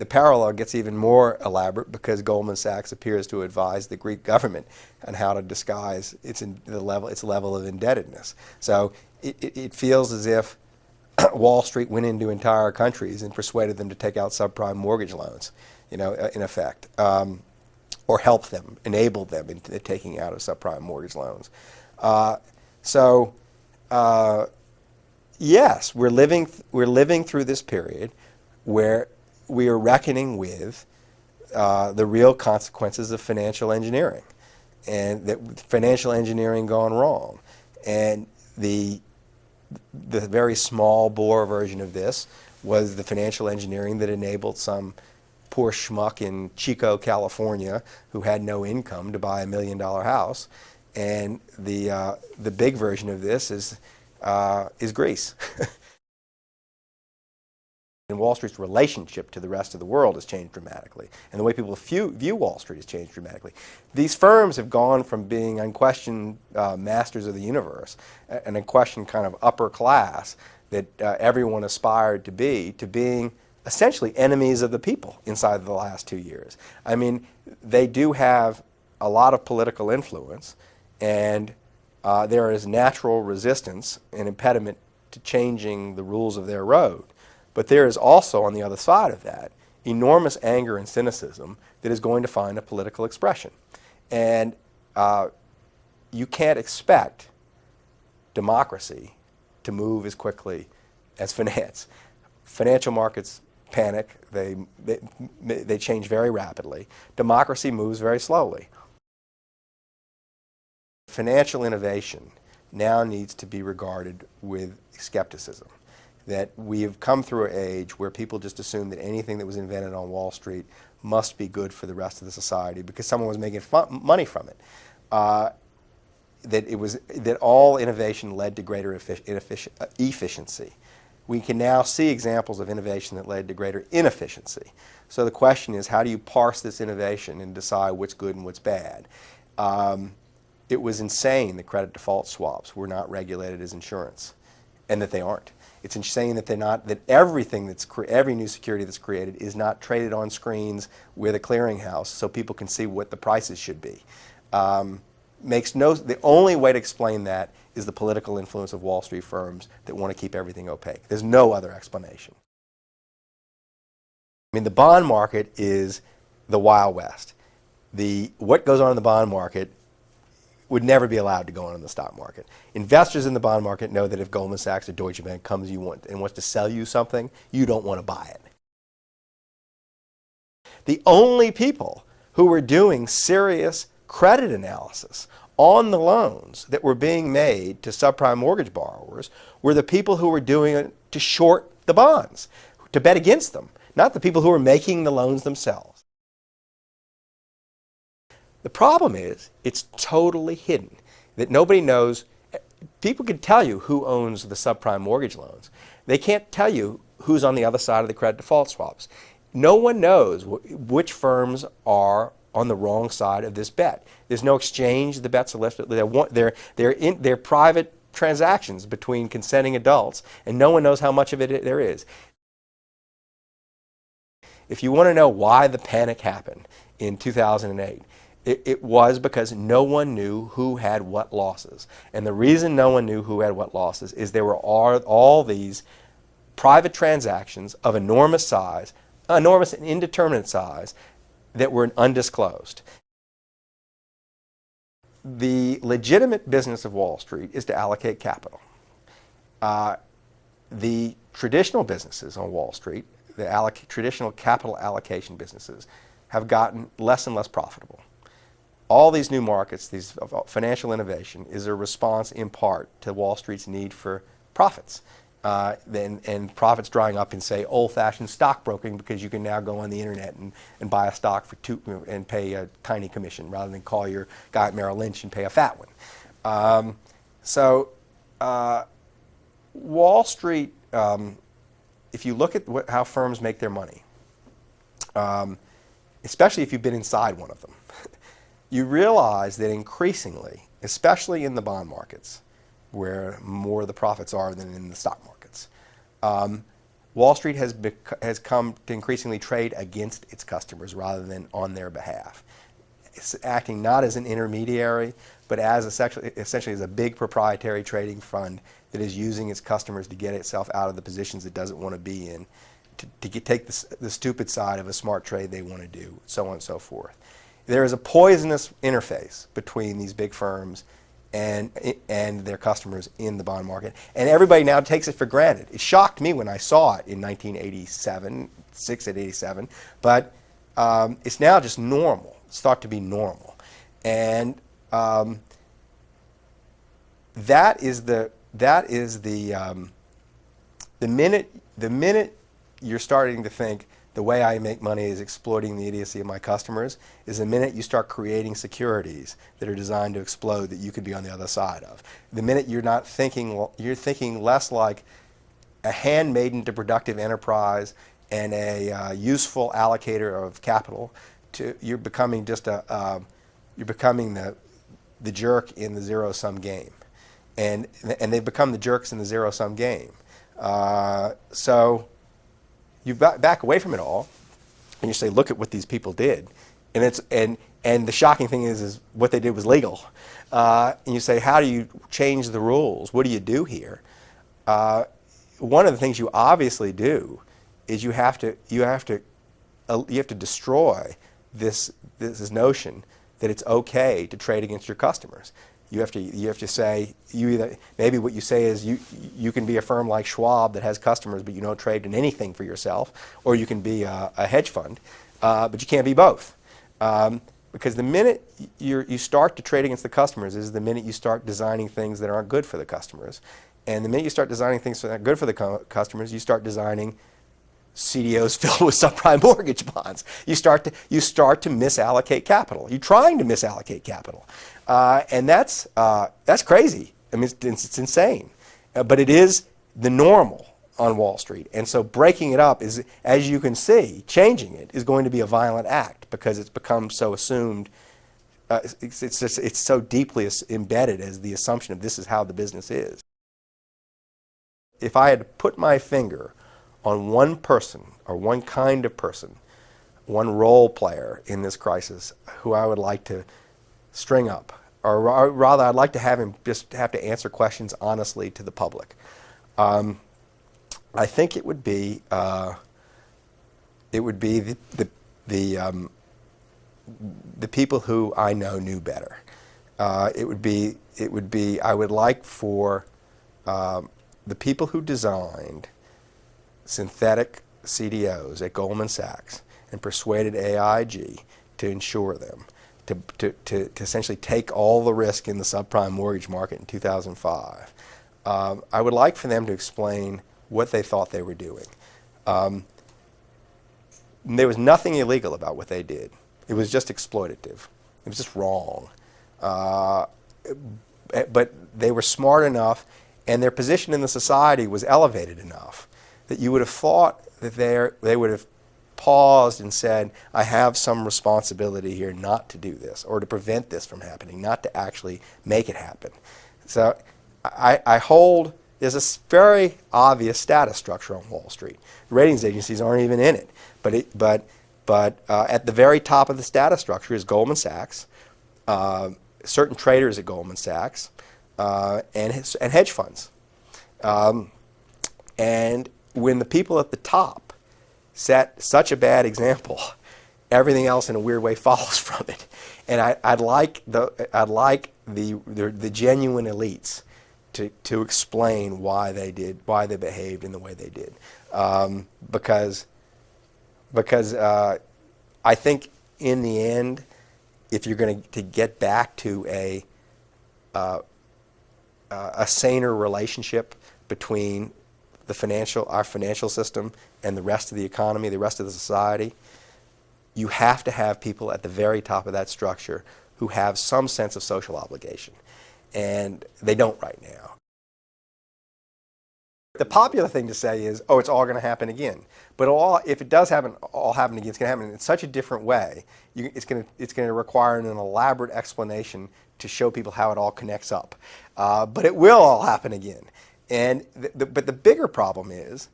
the parallel gets even more elaborate because Goldman Sachs appears to advise the Greek government on how to disguise its level of indebtedness. So it feels as if Wall Street went into entire countries and persuaded them to take out subprime mortgage loans, in effect, or helped them, enabled them in taking out of subprime mortgage loans. Yes, we're living through this period where we are reckoning with the real consequences of financial engineering, and that financial engineering gone wrong. And the very small bore version of this was the financial engineering that enabled some poor schmuck in Chico, California, who had no income to buy $1 million house. And the big version of this is Greece. And Wall Street's relationship to the rest of the world has changed dramatically, and the way people view Wall Street has changed dramatically. These firms have gone from being unquestioned masters of the universe, an unquestioned kind of upper class that everyone aspired to being essentially enemies of the people inside the last 2 years. I mean, they do have a lot of political influence, and there is natural resistance and impediment to changing the rules of their road. But there is also, on the other side of that, enormous anger and cynicism that is going to find a political expression. And you can't expect democracy to move as quickly as finance. Financial markets panic. They change very rapidly. Democracy moves very slowly. Financial innovation now needs to be regarded with skepticism. That we have come through an age where people just assume that anything that was invented on Wall Street must be good for the rest of the society because someone was making money from it. That all innovation led to greater efficiency. We can now see examples of innovation that led to greater inefficiency. So the question is, how do you parse this innovation and decide what's good and what's bad? It was insane that credit default swaps were not regulated as insurance, and that they aren't. It's insane that every new security that's created is not traded on screens with a clearinghouse so people can see what the prices should be. The only way to explain that is the political influence of Wall Street firms that want to keep everything opaque. There's no other explanation. I mean, the bond market is the Wild West. What goes on in the bond market would never be allowed to go on in the stock market. Investors in the bond market know that if Goldman Sachs or Deutsche Bank comes and wants to sell you something, you don't want to buy it. The only people who were doing serious credit analysis on the loans that were being made to subprime mortgage borrowers were the people who were doing it to short the bonds, to bet against them, not the people who were making the loans themselves. The problem is, it's totally hidden, that nobody knows. People can tell you who owns the subprime mortgage loans. They can't tell you who's on the other side of the credit default swaps. No one knows which firms are on the wrong side of this bet. There's no exchange. The bets are left. They're private transactions between consenting adults, and no one knows how much of it there is. If you want to know why the panic happened in 2008, it was because no one knew who had what losses. And the reason no one knew who had what losses is there were all these private transactions of enormous size, enormous and indeterminate size, that were undisclosed. The legitimate business of Wall Street is to allocate capital. The traditional businesses on Wall Street, the traditional capital allocation businesses, have gotten less and less profitable. All these new markets, these financial innovation, is a response in part to Wall Street's need for profits. And profits drying up in, say, old-fashioned stockbroking, because you can now go on the internet and buy a stock and pay a tiny commission rather than call your guy at Merrill Lynch and pay a fat one. Wall Street, if you look at how firms make their money, especially if you've been inside one of them, you realize that increasingly, especially in the bond markets, where more of the profits are than in the stock markets, Wall Street has come to increasingly trade against its customers rather than on their behalf. It's acting not as an intermediary, but as essentially as a big proprietary trading fund that is using its customers to get itself out of the positions it doesn't want to be in, to take the stupid side of a smart trade they want to do, so on and so forth. There is a poisonous interface between these big firms and their customers in the bond market, and everybody now takes it for granted. It shocked me when I saw it in 1987, but it's now just normal. It's thought to be normal, and that is the minute you're starting to think the way I make money is exploiting the idiocy of my customers, is the minute you start creating securities that are designed to explode that you could be on the other side of. The minute you're not thinking, you're thinking less like a handmaiden to productive enterprise and a useful allocator of capital, to you're becoming just you're becoming the jerk in the zero-sum game, and they've become the jerks in the zero-sum game. So you back away from it all, and you say, look at what these people did, and the shocking thing is what they did was legal. And you say, how do you change the rules? What do you do here? One of the things you obviously do is you have to destroy this notion that it's okay to trade against your customers. You have to say, maybe what you say is you can be a firm like Schwab that has customers but you don't trade in anything for yourself, or you can be a hedge fund, but you can't be both. Because the minute you start to trade against the customers is the minute you start designing things that aren't good for the customers. And the minute you start designing things that are good for the customers, you start designing CDOs filled with subprime mortgage bonds. You start to misallocate capital. You're trying to misallocate capital, and that's crazy. I mean, it's insane, but it is the normal on Wall Street. And so breaking it up is, as you can see, changing it is going to be a violent act because it's become so assumed. It's so deeply embedded as the assumption of this is how the business is. If I had to put my finger on one person or one kind of person, one role player in this crisis who I would like to string up, or rather I'd like to have him just have to answer questions honestly to the public. I think it would be the people who I know knew better. I would like for the people who designed synthetic CDOs at Goldman Sachs and persuaded AIG to insure them, to essentially take all the risk in the subprime mortgage market in 2005. I would like for them to explain what they thought they were doing. There was nothing illegal about what they did. It was just exploitative. It was just wrong. But they were smart enough, and their position in the society was elevated enough that you would have thought that they would have paused and said, I have some responsibility here not to do this, or to prevent this from happening, not to actually make it happen. So I hold there's a very obvious status structure on Wall Street. The ratings agencies aren't even in it, but at the very top of the status structure is Goldman Sachs, certain traders at Goldman Sachs, and hedge funds. And when the people at the top set such a bad example, everything else in a weird way follows from it. And I'd like the genuine elites to explain why they behaved in the way they did, because I think in the end, if you're going to get back to a saner relationship between our financial system and the rest of the economy, the rest of the society, you have to have people at the very top of that structure who have some sense of social obligation. And they don't right now. The popular thing to say is, oh, it's all going to happen again. But if it does all happen again, it's going to happen in such a different way. It's going to require an elaborate explanation to show people how it all connects up. But it will all happen again. But the bigger problem is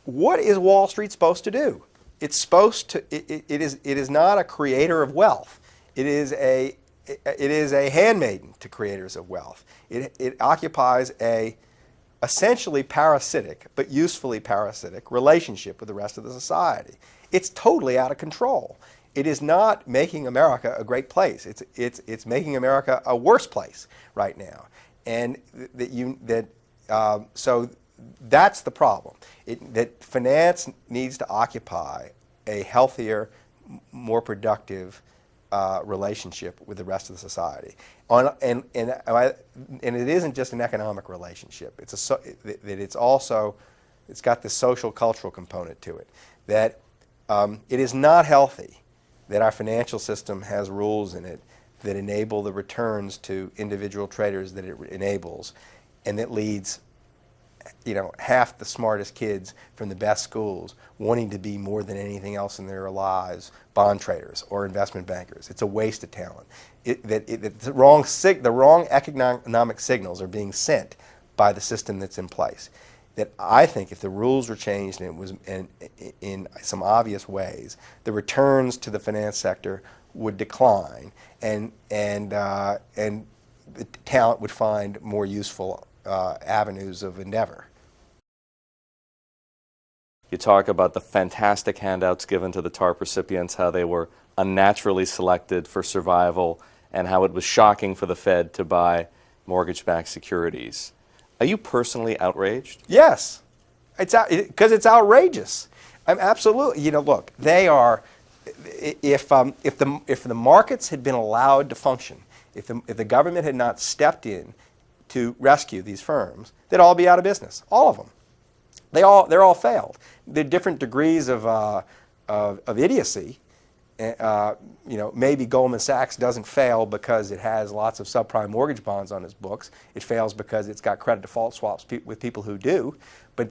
what is Wall Street supposed to do? It's supposed to. It is not a creator of wealth. It is a handmaiden to creators of wealth. It occupies a essentially parasitic, but usefully parasitic, relationship with the rest of the society. It's totally out of control. It is not making America a great place. It's making America a worse place right now, and so that's the problem. That finance needs to occupy a healthier, more productive relationship with the rest of the society. And it isn't just an economic relationship. It's got this social cultural component to it. That it is not healthy that our financial system has rules in it that enable the returns to individual traders that it enables, and that leads half the smartest kids from the best schools wanting to be more than anything else in their lives bond traders or investment bankers. It's a waste of talent. The wrong economic signals are being sent by the system that's in place. That I think if the rules were changed and it was in some obvious ways, the returns to the finance sector would decline, and the talent would find more useful avenues of endeavor. You talk about the fantastic handouts given to the TARP recipients, how they were unnaturally selected for survival, and how it was shocking for the Fed to buy mortgage-backed securities. Are you personally outraged? Yes, because it's outrageous. I'm absolutely. Look, they are. If the markets had been allowed to function, if the government had not stepped in to rescue these firms, they'd all be out of business. All of them. They're all failed. They're different degrees of idiocy. Maybe Goldman Sachs doesn't fail because it has lots of subprime mortgage bonds on its books. It fails because it's got credit default swaps with people who do. But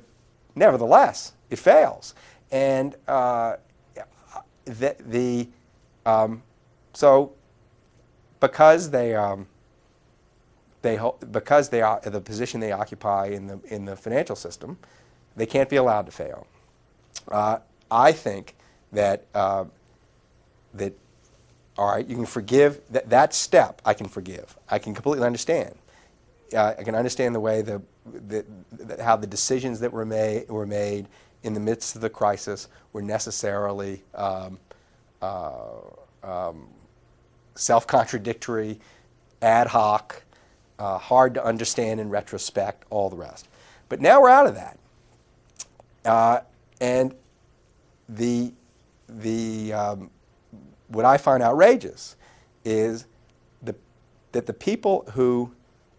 nevertheless, it fails. And so because they are the position they occupy in the financial system, they can't be allowed to fail. I think that all right, you can forgive that step. I can forgive. I can completely understand. I can understand the way how the decisions that were made in the midst of the crisis were necessarily self-contradictory, ad hoc, hard to understand in retrospect, all the rest. But now we're out of that. And what I find outrageous is that the people who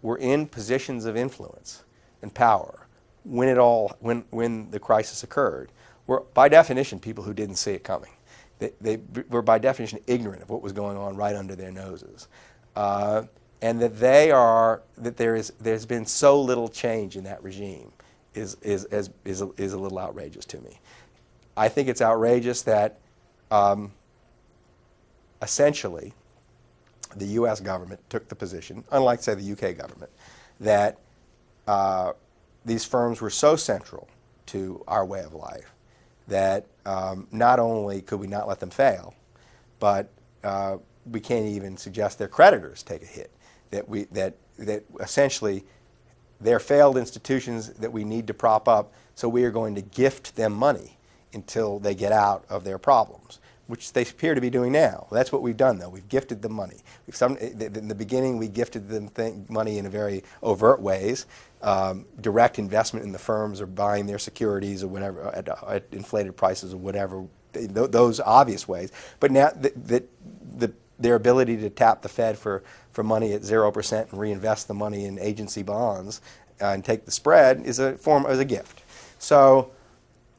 were in positions of influence and power when the crisis occurred were by definition people who didn't see it coming. They were by definition ignorant of what was going on right under their noses, and that there's been so little change in that regime is a little outrageous to me. I think it's outrageous that essentially the U.S. government took the position, unlike, say, the U.K. government, that these firms were so central to our way of life that not only could we not let them fail, but we can't even suggest their creditors take a hit. That essentially they're failed institutions that we need to prop up, so we are going to gift them money until they get out of their problems, which they appear to be doing now. Well, that's what we've done, though. We've gifted them money. In the beginning, we gifted them money in a very overt ways, direct investment in the firms or buying their securities or whatever at inflated prices or whatever, those obvious ways. But now their ability to tap the Fed for money at 0% and reinvest the money in agency bonds and take the spread is a gift. So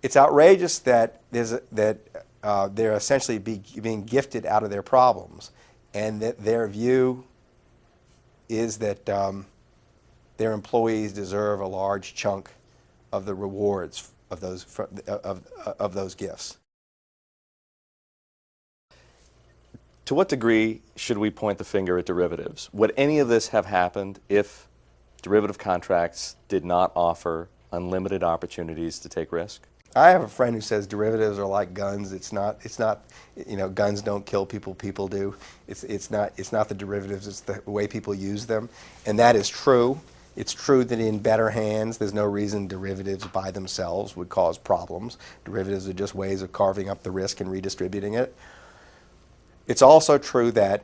it's outrageous that they're essentially being gifted out of their problems, and that their view is that their employees deserve a large chunk of the rewards of those gifts. To what degree should we point the finger at derivatives? Would any of this have happened if derivative contracts did not offer unlimited opportunities to take risk? I have a friend who says derivatives are like guns. It's not. Guns don't kill people. People do. It's not the derivatives. It's the way people use them, and that is true. It's true that in better hands, there's no reason derivatives by themselves would cause problems. Derivatives are just ways of carving up the risk and redistributing it. It's also true that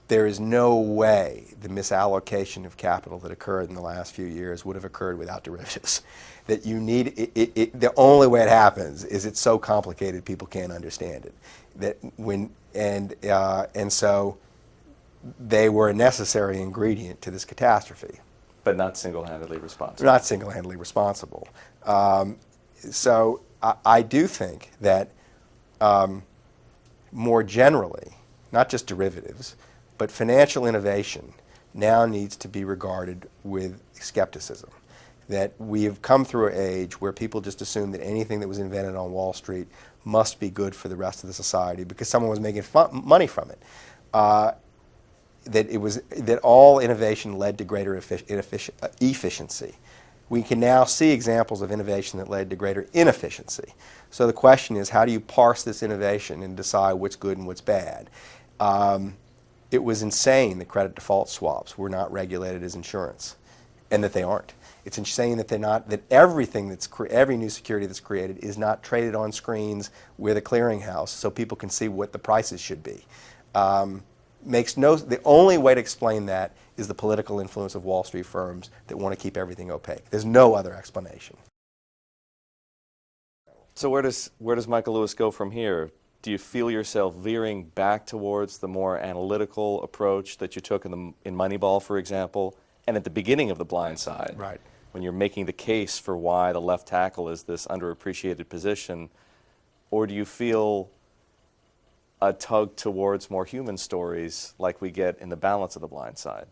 there is no way the misallocation of capital that occurred in the last few years would have occurred without derivatives. That you need the only way it happens is it's so complicated people can't understand it. And so they were a necessary ingredient to this catastrophe. But not single-handedly responsible. Not single-handedly responsible. So I do think that more generally, not just derivatives, but financial innovation now needs to be regarded with skepticism. That we have come through an age where people just assume that anything that was invented on Wall Street must be good for the rest of the society because someone was making money from it. That all innovation led to greater efficiency. We can now see examples of innovation that led to greater inefficiency. So the question is, how do you parse this innovation and decide what's good and what's bad? It was insane that credit default swaps were not regulated as insurance, and that they aren't. It's insane that they're not. That everything every new security that's created is not traded on screens with a clearinghouse, so people can see what the prices should be. The only way to explain that is the political influence of Wall Street firms that want to keep everything opaque. There's no other explanation. So where does Michael Lewis go from here? Do you feel yourself veering back towards the more analytical approach that you took in Moneyball, for example, and at the beginning of The Blind Side, right, when you're making the case for why the left tackle is this underappreciated position? Or do you feel a tug towards more human stories like we get in The Balance of The Blind Side?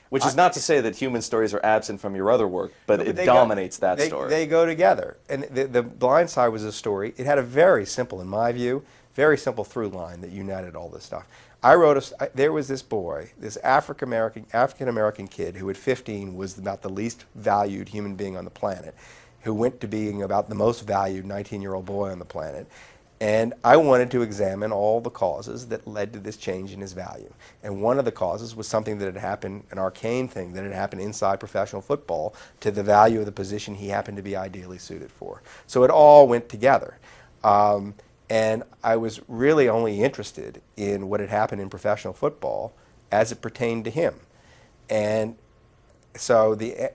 Which is not to say that human stories are absent from your other work, but it dominates that story. They go together. And the Blind Side was a story. It had a very simple, in my view, very simple through line that united all this stuff. There was this boy, this African-American kid who at 15 was about the least valued human being on the planet, who went to being about the most valued 19-year-old boy on the planet. And I wanted to examine all the causes that led to this change in his value. And one of the causes was something that had happened, an arcane thing that had happened inside professional football to the value of the position he happened to be ideally suited for. So it all went together. And I was really only interested in what had happened in professional football as it pertained to him. And so the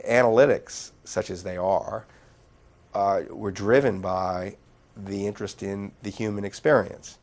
analytics, such as they are, were driven by the interest in the human experience.